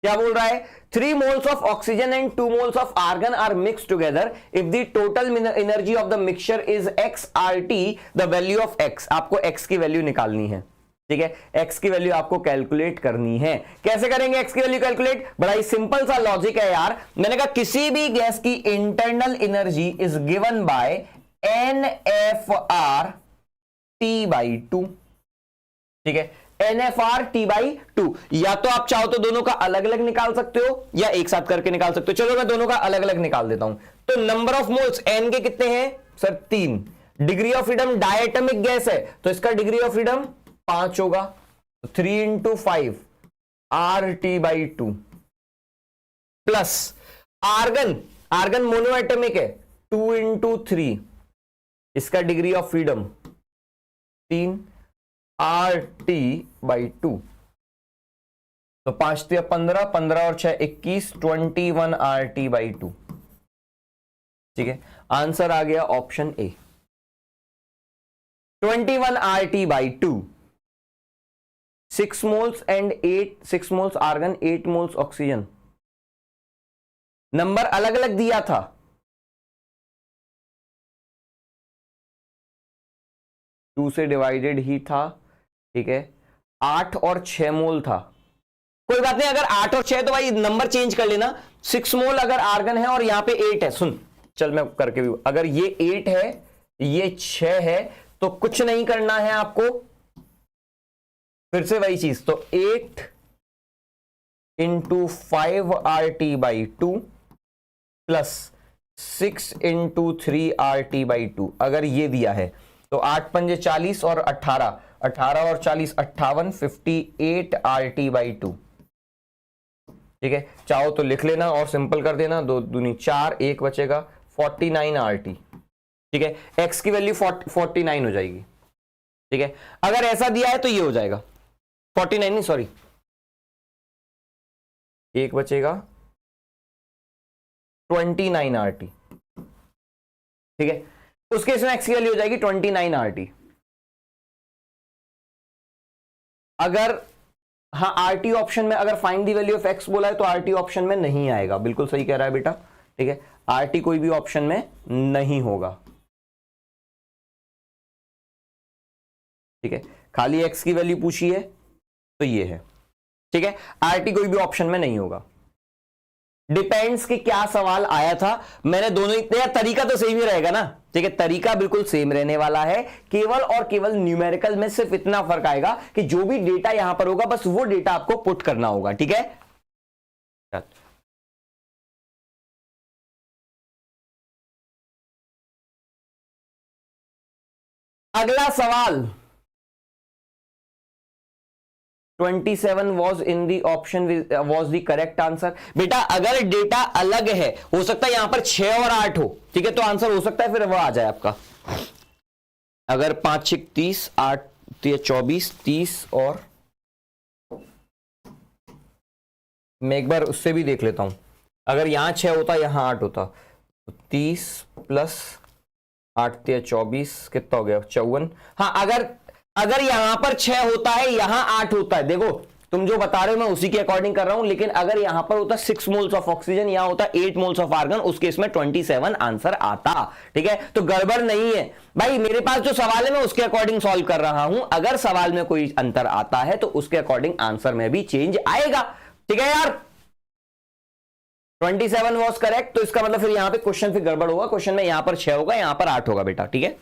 क्या बोल रहा है? 3 moles of oxygen and 2 moles of argon are mixed together. If the total energy of the mixture is x RT, the value of x, आपको x की value निकालनी है, ठीक है? x की वैल्यू आपको कैलकुलेट करनी है। कैसे करेंगे x की वैल्यू कैलकुलेट? बड़ा ही सिंपल सा लॉजिक है यार। मैंने कहा किसी भी गैस की internal energy is given by NFR T/2, ठीक है? NFR T/2, या तो आप चाहो तो दोनों का अलग अलग निकाल सकते हो या एक साथ करके निकाल सकते हो। चलो मैं दोनों का अलग अलग निकाल देता हूं। तो नंबर ऑफ मोल्स n के कितने हैं sir? 3। Degree of freedom, diatomic gas है तो इसका डिग्री ऑफ फ्रीडम 5 होगा। 3 × 5 RT/2 plus argon, argon monoatomic है, 2 × 3, इसका डिग्री ऑफ फ्रीडम 3 RT/2। तो 5 × 15, 15 और 6 21, 21 RT/2, ठीक है? आंसर आ गया option A, 21 RT/2। 6 moles and 6 moles argon, 8 moles oxygen. Number अलग अलग दिया था, टू से डिवाइडेड ही था, ठीक है? 8 और 6 मोल था। कोई बात नहीं, अगर 8 और 6 तो भाई नंबर चेंज कर लेना। 6 मोल अगर आर्गन है और यहां पे 8 है, सुन चल मैं करके भी, अगर ये 8 है ये 6 है तो कुछ नहीं करना है आपको, फिर से वही चीज, तो 8 × 5 RT/2 प्लस 6 × 3 RT/2। अगर ये दिया है तो 8 × 5 40 और 18, 18 और 40 58, 58 RT/2, ठीक है? चाहो तो लिख लेना और सिंपल कर देना, 2 दूनी 4, 1 बचेगा, 49 RT, ठीक है? x की वैल्यू 49 हो जाएगी, ठीक है? अगर ऐसा दिया है तो ये हो जाएगा 49 नहीं, सॉरी 1 बचेगा, 29 RT, ठीक है? उस केस में x की वैल्यू हो जाएगी 29 RT। अगर हाँ RT ऑप्शन में, अगर find the value of x बोला है तो RT ऑप्शन में नहीं आएगा। बिल्कुल सही कह रहा है बेटा, ठीक है? RT कोई भी ऑप्शन में नहीं होगा, ठीक है? खाली x की वैल्यू पूछी है तो ये है, ठीक है? RT कोई भी ऑप्शन में नहीं होगा। डिपेंड्स कि क्या सवाल आया था, मैंने दोनों ही, तरीका तो सेम ही रहेगा ना, ठीक है? तरीका बिल्कुल सेम रहने वाला है, केवल और केवल न्यूमेरिकल में सिर्फ इतना फर्क आएगा कि जो भी डेटा यहां पर होगा बस वो डेटा आपको पुट करना होगा, ठीक है? अगला सवाल, 27 was in the option was the correct answer। बेटा अगर डेटा अलग है, हो सकता है यहां पर 6 और 8 हो, ठीक है? तो आंसर हो सकता है फिर वो आ जाए आपका। अगर 5 6 30, 8 24, 30 और मैं एक बार उससे भी देख लेता हूं, अगर यहां 6 होता यहां 8 होता तो 30 प्लस 8 24 कितना हो गया? 54। हाँ, अगर यहां पर 6 होता है यहां 8 होता है, देखो तुम जो बता रहे हो मैं उसी के अकॉर्डिंग कर रहा हूं, लेकिन अगर यहां पर होता 6 मोल्स ऑफ ऑक्सीजन, यहां होता 8 मोल्स ऑफ आर्गन, उस केस में 27 आंसर आता, ठीक है? तो गड़बड़ नहीं है भाई, मेरे पास जो सवाल है मैं उसके अकॉर्डिंग सॉल्व कर रहा हूं। अगर सवाल में कोई अंतर आता है तो उसके अकॉर्डिंग आंसर में भी चेंज आएगा, ठीक है यार? 27 वॉज करेक्ट, तो इसका मतलब फिर यहां पे क्वेश्चन फिर गड़बड़ होगा, क्वेश्चन में यहां पर 6 होगा, यहां पर 8 होगा बेटा, ठीक है?